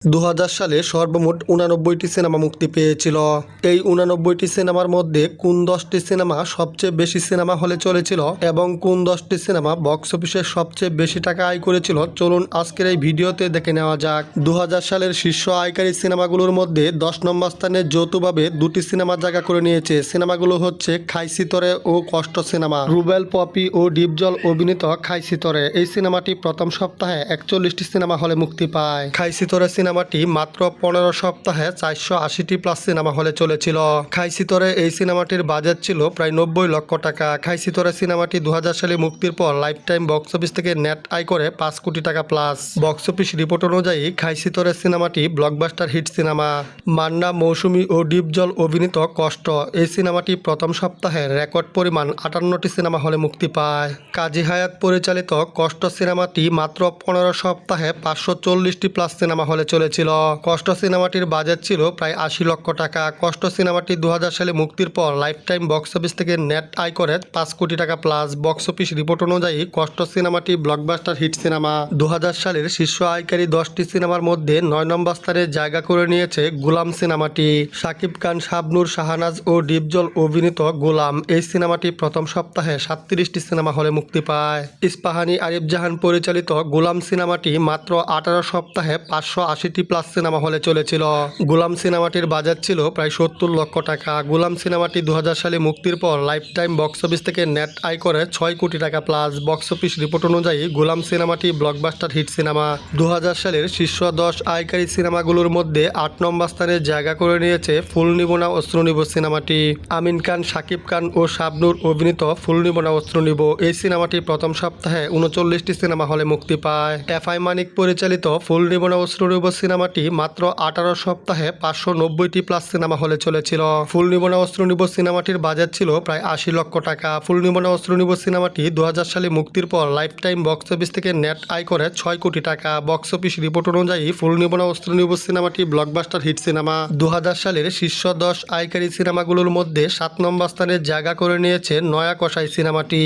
২০০০ সালে সর্বমোট ৮৯টি সিনেমা মুক্তি পেয়েছিল। এই ৮৯টি সিনেমার মধ্যে কোন ১০টি সিনেমা সবচেয়ে বেশি সিনেমা হলে চলেছিল এবং কোন ১০টি সিনেমা বক্স অফিসে সবচেয়ে বেশি টাকা আয় করেছিল, চলুন আজকের এই ভিডিওতে দেখে নেওয়া যাক। ২০০০ সালের শীর্ষ আয়কারী সিনেমাগুলোর মধ্যে ১০ নম্বর স্থানে যৌথভাবে দুটি সিনেমা জায়গা করে নিয়েছে। সিনেমাগুলো হচ্ছে খাইছিতরে ও কষ্ট সিনেমা। রুবেল, পপি ও ডিপজল অভিনীত খাইছিতরে। এই সিনেমাটি প্রথম সপ্তাহে ৪১টি সিনেমা হলে মুক্তি পায়। খাইছিতরে সিনেমাটি মাত্র ১৫ সপ্তাহে ৪৮০টি প্লাস সিনেমা হলে চলেছিল। খাইছিতরে এই সিনেমাটির বাজেট ছিল প্রায় ৯০ লক্ষ টাকা। খাইছিতরে সিনেমাটি ২০০০ সালে মুক্তির পর লাইফ টাইম বক্স অফিস থেকে নেট আয় করে ৫ কোটি টাকা প্লাস। বক্স অফিস রিপোর্ট অনুযায়ী খাইছিতরে সিনেমাটি ব্লকবাস্টার হিট সিনেমা। মান্না, মৌসুমী ও ডিপজল অভিনীত কষ্ট। এই সিনেমাটি প্রথম সপ্তাহে রেকর্ড পরিমাণ ৫৮টি সিনেমা হলে মুক্তি পায়। কাজী হায়াত পরিচালিত কষ্ট সিনেমাটি মাত্র ১৫ সপ্তাহে ৫৪০টি প্লাস সিনেমা হলে চলেছিল। কষ্ট সিনেমাটির বাজেট ছিল প্রায় ৮০ লক্ষ টাকা। কষ্ট সিনেমাটি ২০০০ সালে মুক্তির পর লাইফ টাইম বক্স অফিস থেকে নেট আয় করে ৫ কোটি টাকা প্লাস। বক্স অফিস রিপোর্ট অনুযায়ী কষ্ট সিনেমাটি ব্লকবাস্টার হিট সিনেমা। ২০০০ সালের শীর্ষ আয়কারী ১০টি সিনেমার মধ্যে ৯ নম্বর স্থানে জায়গা করে নিয়েছে গোলাম সিনেমাটি। শাকিব খান, শাবনূর, শাহনাজ ও ডিপজল অভিনীত গোলাম। এই সিনেমাটি প্রথম সপ্তাহে ৩৭টি সিনেমা হলে মুক্তি পায়। ইস্পাহানি, আরিফ জাহান পরিচালিত গোলাম সিনেমাটি মাত্র ১৮ সপ্তাহে ৫৮০টি প্লাস সিনেমা হলে চলেছিল। গোলাম সিনেমাটির বাজেট ছিল প্রায় ৭০ লক্ষ টাকা। গোলাম সিনেমাটি ২০০০ সালে মুক্তির পর লাইফ টাইম বক্স অফিস থেকে নেট আয় করে ৬ কোটি টাকা প্লাস। বক্স অফিস রিপোর্ট অনুযায়ী গোলাম সিনেমাটি ব্লকবাস্টার হিট সিনেমা। ২০০০ সালের শীর্ষ ১০ আয়কারী সিনেমাগুলোর মধ্যে ৮ নম্বর স্থানে জায়গা করে নিয়েছে ফুল নিব না অস্ত্র নিব সিনেমাটি। আমিন খান, শাকিব খান ও শাবনূর অভিনীত ফুল নিব না অস্ত্র নিব। এই সিনেমাটি প্রথম সপ্তাহে ৩৯টি সিনেমা হলে মুক্তি পায়। এফআই মানিক পরিচালিত ফুল নিব না অস্ত্র নিব সিনেমাটি মাত্র ১৮ সপ্তাহে ৫৯০টি প্লাস সিনেমা হলে চলেছিল। ফুল নিব না অস্ত্র নিব সিনেমাটির বাজেট ছিল প্রায় ৮০ লক্ষ টাকা। ফুল নিব না অস্ত্র নিব সিনেমাটি ২০০০ সালে মুক্তির পর লাইফ টাইম বক্স অফিস থেকে নেট আয় করে ৬ কোটি টাকা। বক্স অফিস রিপোর্ট অনুযায়ী ফুল নিব না অস্ত্র নিব সিনেমাটি ব্লকবাস্টার হিট সিনেমা। ২০০০ সালের শীর্ষ ১০ আয়কারী সিনেমাগুলোর মধ্যে ৭ নম্বর স্থানে জায়গা করে নিয়েছে নয়া কসাই সিনেমাটি।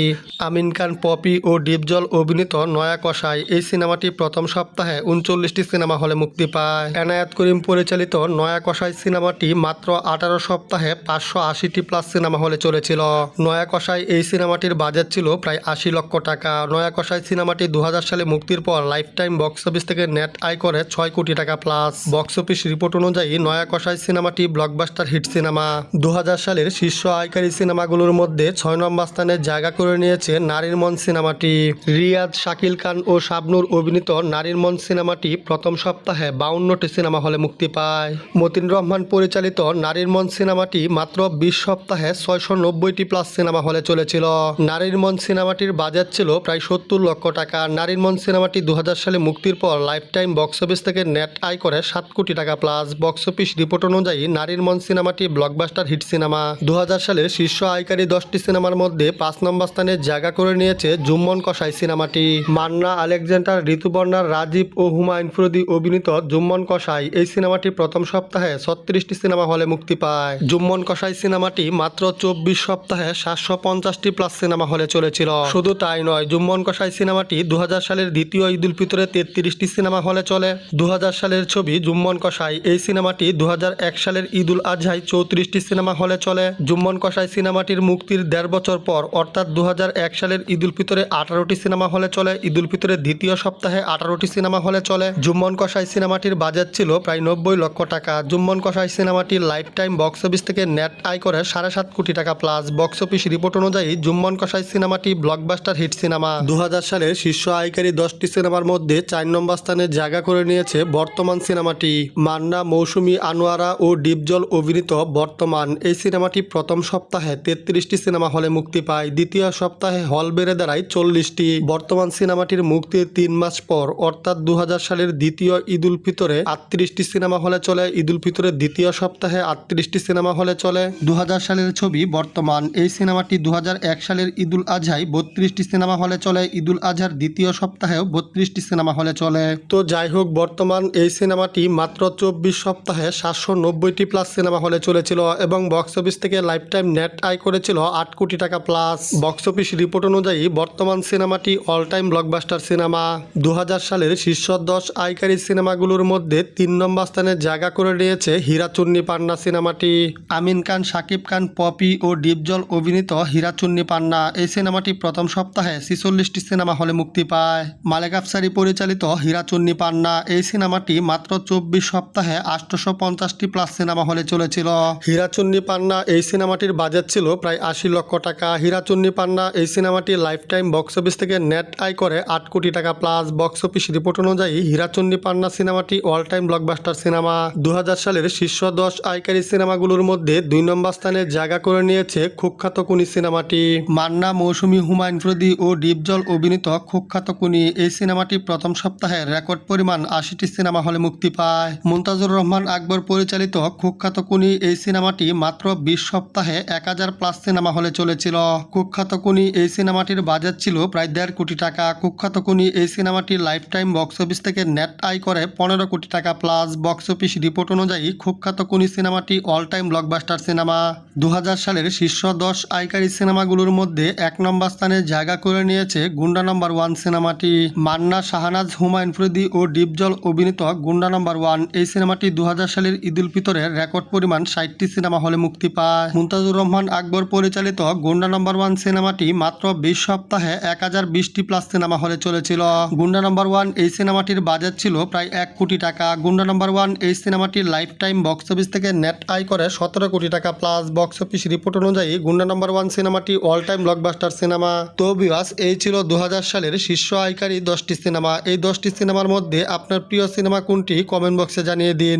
আমিন খান, পপি ও ডিপজল অভিনীত নয়া কসাই। এই সিনেমাটি প্রথম সপ্তাহে ৩৯টি সিনেমা হলে মুক্তি পায়। এনায়েত করিম পরিচালিত নয়া কসাই সিনেমাটি মাত্র ১৮ সপ্তাহে ৫৮০টি প্লাস সিনেমা হলে চলেছিল। নয়া কসাই এই সিনেমাটির বাজেট ছিল প্রায় ৮০ লক্ষ টাকা। নয়া কসাই সিনেমাটি ২০০০ সালে মুক্তির পর লাইফ টাইম বক্স অফিস থেকে নেট আয় করে ৬ কোটি টাকা প্লাস। বক্স অফিস রিপোর্ট অনুযায়ী নয়া কসাই সিনেমাটি ব্লকবাস্টার হিট সিনেমা। ২০০০ সালের শীর্ষ আয়কারী সিনেমাগুলোর মধ্যে ৬ নম্বর স্থানে জায়গা করে নিয়েছে নারীর মন সিনেমাটি। রিয়াজ, শাকিল খান ও শাবনূর অভিনীত নারীর মন সিনেমাটি প্রথম সপ্তাহে ৫২টি সিনেমা হলে মুক্তি পায়। মতিন রহমান পরিচালিত নারীর মন সিনেমাটি মাত্র ২০ সপ্তাহে ৬৯০টি প্লাস সিনেমা হলে চলেছিল। নারীর মন সিনেমাটির বাজেট ছিল প্রায় ৭০ লক্ষ টাকা। নারীর মন সিনেমাটি ২০০০ সালে মুক্তির পর লাইফ টাইম বক্স অফিস থেকে নেট আয় করে ৭ কোটি টাকা প্লাস। বক্স অফিস রিপোর্ট অনুযায়ী নারীর মন সিনেমাটি ব্লকবাস্টার হিট সিনেমা। ২০০০ সালের শীর্ষ আয়কারী ১০টি সিনেমার মধ্যে ৫ নম্বর স্থানে জায়গা করে নিয়েছে জুম্মন কসাই সিনেমাটি। মান্না, আলেকজান্ডার, ঋতুপর্ণা, রাজীব ও হুমায়ুন ফরিদি অভিনীত জুম্মন কসাই। এই সিনেমাটি প্রথম সপ্তাহে ৩৬টি সিনেমা হলে মুক্তি পায়। জুম্মন কসাই সিনেমাটি মাত্র ২৪ সপ্তাহে ৭৫০টি প্লাস সিনেমা হলে চলেছিল। শুধু তাই নয়, জুম্মন কসাই সিনেমাটি ২০০০ সালের দ্বিতীয় ঈদ উল ফিতরে ৩৩টি সিনেমা হলে চলে। ২০০০ সালের ছবি জুম্মন কসাই। এই সিনেমাটি ২০০১ সালের ঈদ উল আজহায় ৩৪টি সিনেমা হলে চলে। জুম্মন কসাই সিনেমাটির মুক্তির ১.৫ বছর পর অর্থাৎ ২০০১ সালের ঈদ উল ফিতরে ১৮টি সিনেমা হলে চলে। ঈদ উল ফিতরের দ্বিতীয় সপ্তাহে ১৮টি সিনেমা হলে চলে। জুম্মন কসাই সিনেমাটির বাজেট ছিল প্রায় ৯০ লক্ষ টাকা। জুম্মন কসাই সিনেমাটির লাইফ টাইম বক্স অফিস থেকে নেট আয় করে ৭.৫ কোটি টাকা প্লাস। বক্স অফিস রিপোর্ট অনুযায়ী জুম্মন কসাই সিনেমাটি ব্লকবাস্টার হিট সিনেমা। ২০০০ সালের শীর্ষ আয়কারী ১০টি সিনেমার মধ্যে ৪ নম্বর স্থানে জায়গা করে নিয়েছে বর্তমান সিনেমাটি। মান্না, মৌসুমী, আনোয়ারা ও ডিপজল অভিনীত বর্তমান। এই সিনেমাটি প্রথম সপ্তাহে ৩৩টি সিনেমা হলে মুক্তি পায়। দ্বিতীয় সপ্তাহে হল বেড়ে দাঁড়ায় ৪০টি। বর্তমান সিনেমাটির মুক্তির ৩ মাস পর অর্থাৎ ২০০০ সালের দ্বিতীয় ঈদ উল ফিতরে ৩৮টি সিনেমা হলে চলে। ঈদ উল ফিতরের দ্বিতীয় সপ্তাহে ৩৮টি সিনেমা হলে চলে। ২০০০ সালের ছবি বর্তমান। এই সিনেমাটি ২০০১ সালের ঈদ উল আজহায় ৩২টি সিনেমা হলে চলে। ঈদ উল আজহার দ্বিতীয় সপ্তাহেও ৩২টি সিনেমা হলে চলে। তো যাই হোক, বর্তমান এই সিনেমাটি মাত্র ২৪ সপ্তাহে ৭৯০টি প্লাস সিনেমা হলে চলেছিল এবং বক্স অফিস থেকে লাইফ টাইম নেট আয় করেছিল ৮ কোটি টাকা প্লাস। বক্স অফিস রিপোর্ট অনুযায়ী বর্তমান সিনেমাটি অল টাইম ব্লকবাস্টার সিনেমা। ২০০০ সালের শীর্ষ ১০ আয়কারী সিনেমাগুলো সিনেমাগুলোর মধ্যে 3 নম্বর স্থানে জায়গা করে নিয়েছে হীরাচুন্নি পান্না সিনেমাটি। আমিন খান, শাকিব খান, পপি ও ডিপজল অভিনীত হীরাচুন্নি পান্না এই সিনেমাটি প্রথম সপ্তাহে 46টি সিনেমা হলে মুক্তি পায়। মালেক আফসারি পরিচালিত হীরাচুন্নি পান্না এই সিনেমাটি মাত্র 24 সপ্তাহে 850টি প্লাস সিনেমা হলে চলেছিল। হীরাচুন্নি পান্না এই সিনেমাটির বাজেট ছিল প্রায় 80 লক্ষ টাকা। হীরাচুন্নি পান্না এই সিনেমাটি লাইফ টাইম বক্স অফিস থেকে নেট আয় করে 8 কোটি টাকা প্লাস। বক্স অফিস রিপোর্ট অনুযায়ী হীরাচুন্নি পান্না সিনেমাটি অল টাইম ব্লকবাস্টার সিনেমা। 2000 সালের শীর্ষ 10 আয়কারী সিনেমাগুলোর মধ্যে 2 নম্বর স্থানে জায়গা করে নিয়েছে কুখ্যাত কুনি সিনেমাটি। মান্না, মৌসুমী, হুমায়ুন ফ্রদি ও ডিপজল অভিনীত কুখ্যাত কুনি এই সিনেমাটি প্রথম সপ্তাহে রেকর্ড পরিমাণ 80টি সিনেমা হলে মুক্তি পায়। মুনতাজুর রহমান আকবর পরিচালিত কুখ্যাত কুনি এই সিনেমাটি মাত্র 20 সপ্তাহে 1000 প্লাস সিনেমা হলে চলেছিল। কুখ্যাত কুনি এই সিনেমাটির বাজেট ছিল প্রায় 1.5 কোটি টাকা। কুখ্যাত কুনি এই সিনেমাটি লাইফ টাইম বক্স অফিস থেকে নেট আয় করে 15 কোটি টাকা প্লাস। বক্স অফিস রিপোর্ট অনুযায়ী কুখ্যাত কুনি সিনেমাটি অল টাইম ব্লকবাস্টার সিনেমা। 2000 সালের শীর্ষ 10 আয়কারী সিনেমাগুলোর মধ্যে 1 নম্বর স্থানে জায়গা করে নিয়েছে গুন্ডা নাম্বার 1 সিনেমাটি। মান্না, শাহনাজ, হুমায়ুন ফ্রদি ও ডিপজল অভিনীত গুন্ডা নাম্বার 1 এই সিনেমাটি 2000 সালের ঈদ উল ফিতরে রেকর্ড পরিমাণ 60টি সিনেমা হলে মুক্তি পায়। মুনতাজুর রহমান আকবর পরিচালিত গুন্ডা নাম্বার 1 সিনেমাটি মাত্র 20 সপ্তাহে 1020টি প্লাস সিনেমা হলে চলেছিল। গুন্ডা নাম্বার 1 এই সিনেমাটির বাজেট ছিল প্রায় 1 কোটি টাকা। গুন্ডা নাম্বার 1 এই সিনেমাটি লাইফ টাইম বক্স অফিস থেকে নেট আয় করে 17 কোটি টাকা প্লাস। বক্স অফিস রিপোর্ট অনুযায়ী গুন্ডা নাম্বার 1 সিনেমাটি অল টাইম ব্লকবাস্টার সিনেমা। তো ভিউয়ার্স, এই ছিল 2000 সালের শীর্ষ আয়কারী 10টি সিনেমা। এই 10টি সিনেমার মধ্যে আপনার প্রিয় সিনেমা কোনটি কমেন্ট বক্সে জানিয়ে দিন।